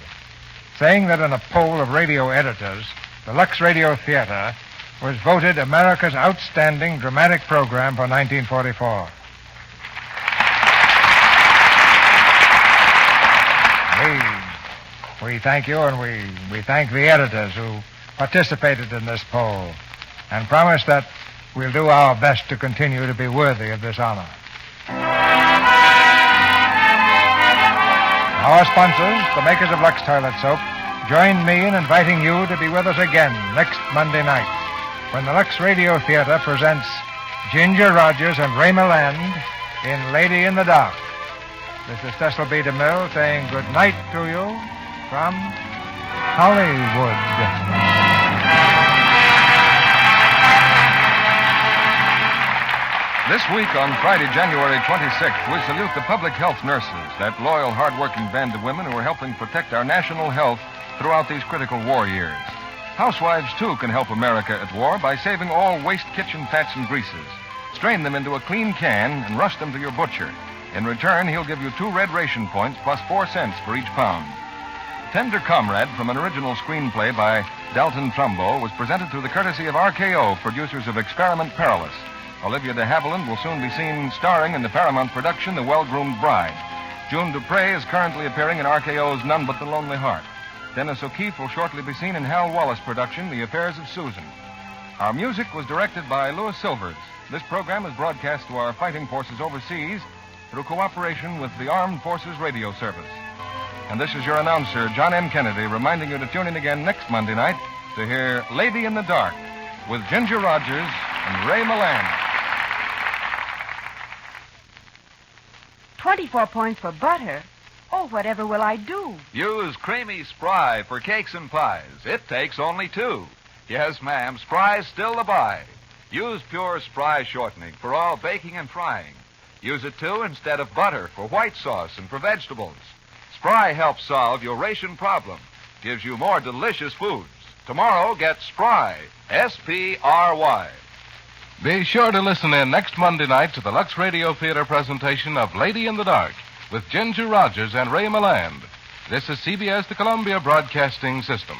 saying that in a poll of radio editors, the Lux Radio Theater was voted America's outstanding dramatic program for 1944. We thank you, and we thank the editors who participated in this poll and promise that we'll do our best to continue to be worthy of this honor. Our sponsors, the makers of Lux Toilet Soap, join me in inviting you to be with us again next Monday night when the Lux Radio Theater presents Ginger Rogers and Ray Milland in Lady in the Dark. This is Cecil B. DeMille saying good night to you from Hollywood. This week on Friday, January 26th, we salute the public health nurses, that loyal, hard-working band of women who are helping protect our national health throughout these critical war years. Housewives, too, can help America at war by saving all waste kitchen fats and greases. Strain them into a clean can and rush them to your butcher. In return, he'll give you 2 red ration points plus 4 cents for each pound. Tender Comrade, from an original screenplay by Dalton Trumbo, was presented through the courtesy of RKO, producers of Experiment Perilous. Olivia de Havilland will soon be seen starring in the Paramount production The Well-Groomed Bride. June Dupre is currently appearing in RKO's None But the Lonely Heart. Dennis O'Keefe will shortly be seen in Hal Wallace' production The Affairs of Susan. Our music was directed by Louis Silvers. This program is broadcast to our fighting forces overseas through cooperation with the Armed Forces Radio Service. And this is your announcer, John M. Kennedy, reminding you to tune in again next Monday night to hear Lady in the Dark with Ginger Rogers and Ray Milland. 24 points for butter. Oh, whatever will I do? Use Creamy Spry for cakes and pies. It takes only 2. Yes, ma'am, Spry's still the buy. Use pure Spry shortening for all baking and frying. Use it, too, instead of butter for white sauce and for vegetables. Spry helps solve your ration problem. Gives you more delicious foods. Tomorrow, get Spry. S-P-R-Y. Be sure to listen in next Monday night to the Lux Radio Theater presentation of Lady in the Dark with Ginger Rogers and Ray Milland. This is CBS, the Columbia Broadcasting System.